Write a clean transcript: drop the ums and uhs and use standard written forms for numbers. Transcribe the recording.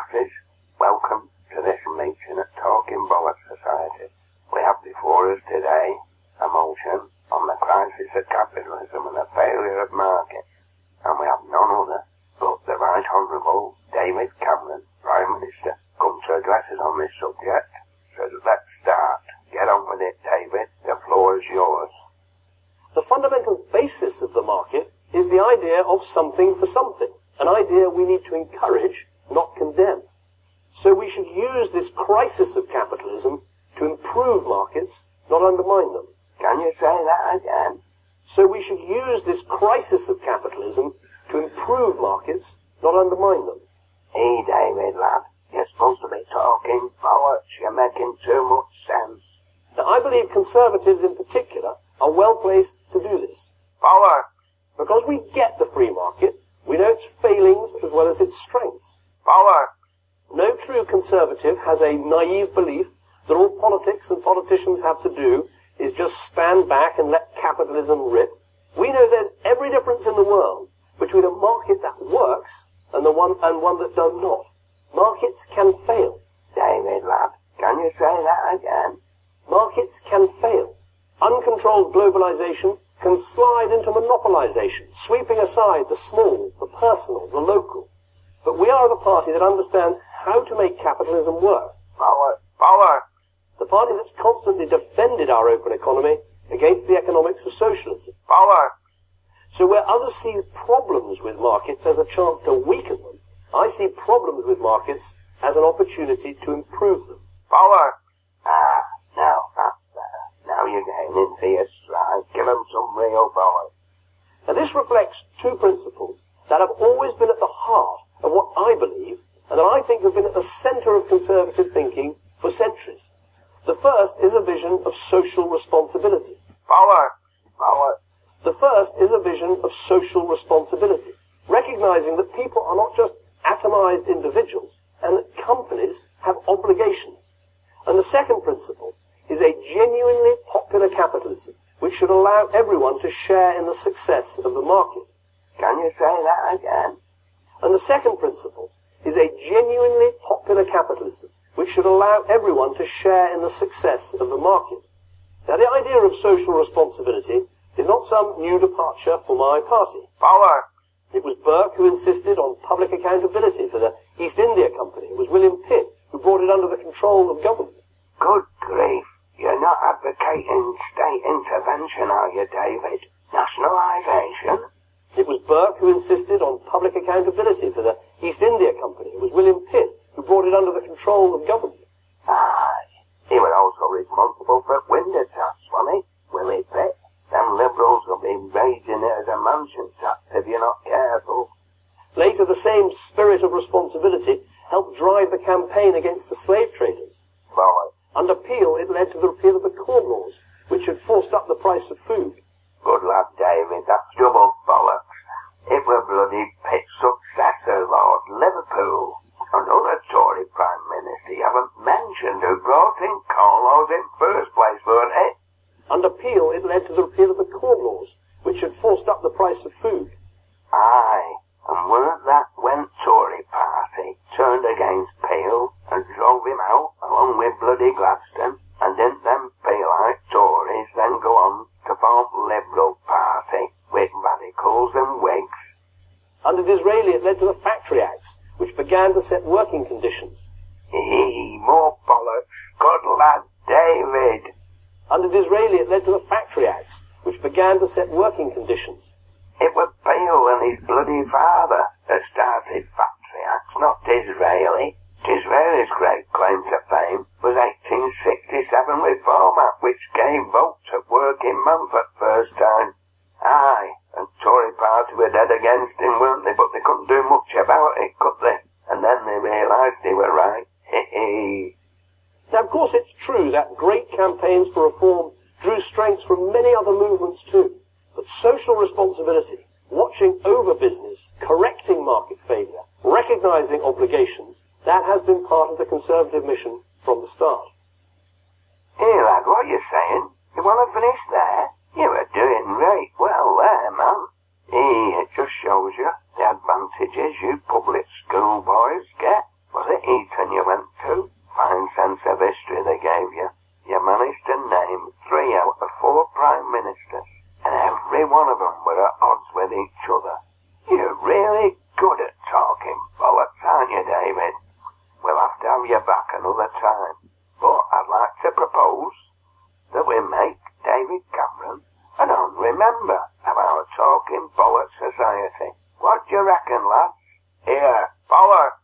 masses, welcome to this meeting at Talking Bollocks Society. We have before us today a motion on the crisis of capitalism and the failure of markets, and we have none other but the Right Honourable David Cameron, Prime Minister, come to address us on this subject. So let's start. Get on with it, David. The floor is yours. The fundamental basis of the market is the idea of something for something, an idea we need to encourage, not condemn. So we should use this crisis of capitalism to improve markets, not undermine them. Can you say that again? So we should use this crisis of capitalism to improve markets, not undermine them. Hey, David, lad, you're supposed to be talking bollocks. You're making too much sense. Now, I believe conservatives in particular are well placed to do this. Bollocks. Because we get the free market, we know its failings as well as its strengths. Bollocks. No true conservative has a naive belief that all politics and politicians have to do is just stand back and let capitalism rip. We know there's every difference in the world between a market that works and one that does not. Markets can fail. David, lad, can you say that again? Markets can fail. Uncontrolled globalization can slide into monopolization, sweeping aside the small, the personal, the local. But we are the party that understands how to make capitalism work. Power. The party that's constantly defended our open economy against the economics of socialism. Power. So where others see problems with markets as a chance to weaken them, I see problems with markets as an opportunity to improve them. Power. Now that's better. Now you're getting into your stride. Give them some real power. Now this reflects two principles that have always been at the heart of what I believe, and that I think have been at the centre of conservative thinking for centuries. The first is a vision of social responsibility. Power. The first is a vision of social responsibility, recognizing that people are not just atomized individuals, and that companies have obligations. And the second principle is a genuinely popular capitalism, which should allow everyone to share in the success of the market. Can you say that again? And the second principle is a genuinely popular capitalism, which should allow everyone to share in the success of the market. Now, the idea of social responsibility is not some new departure for my party. Power. It was Burke who insisted on public accountability for the East India Company. It was William Pitt who brought it under the control of government. Good grief. You're not advocating state intervention, are you, David? Nationalisation? It was Burke who insisted on public accountability for the East India Company. It was William Pitt who brought it under the control of government. Aye. He was also responsible for window tax, wasn't he? Willie Pitt. Them Liberals will be raising it as a mansion tax if you're not careful. Later, the same spirit of responsibility helped drive the campaign against the slave traders. Boy. Under Peel, it led to the repeal of the Corn Laws, which had forced up the price of food. Good lad, David. That's double bollocks. It were bloody Pitt's successor, Lord Liverpool. Another Tory Prime Minister you haven't mentioned who brought in Corn Laws in first place, weren't it? Under Peel, it led to the repeal of the Corn Laws, which had forced up the price of food. Aye, and weren't that when Tory party turned against Peel and drove him out along with bloody Gladstone? And didn't them Peelite Tories then go on to form Liberal Party with radicals and Whigs? Under Disraeli, it led to the Factory Acts, which began to set working conditions. More bollocks. Good lad, David. Under Disraeli, it led to the Factory Acts, which began to set working conditions. It was Peel and his bloody father that started Factory Acts, not Disraeli. Disraeli's great claim to fame was 1867 Reform Act, which gave vote to working men for the first time. Aye, and Tory party were dead against him, weren't they? But they couldn't do much about it, could they? And then they realised they were right. Hee. Now, of course, it's true that great campaigns for reform drew strength from many other movements too. But social responsibility, watching over business, correcting market failure, recognising obligations, that has been part of the Conservative mission from the start. Hey lad, what are you saying? You want to finish there? You were doing right well there, man. Hey, it just shows you the advantages you public school boys get. But Was it Eton you went to? Fine sense of history they gave you. You managed to name 3 out of 4 prime ministers, and every one of them were at odds with each other. You're really good at talking bollocks, aren't you, David? We'll have to have you back another time. But I'd like to propose that we make David Cameron an honorary member of our Talking Bollocks Society. What do you reckon, lads? Here, bollocks!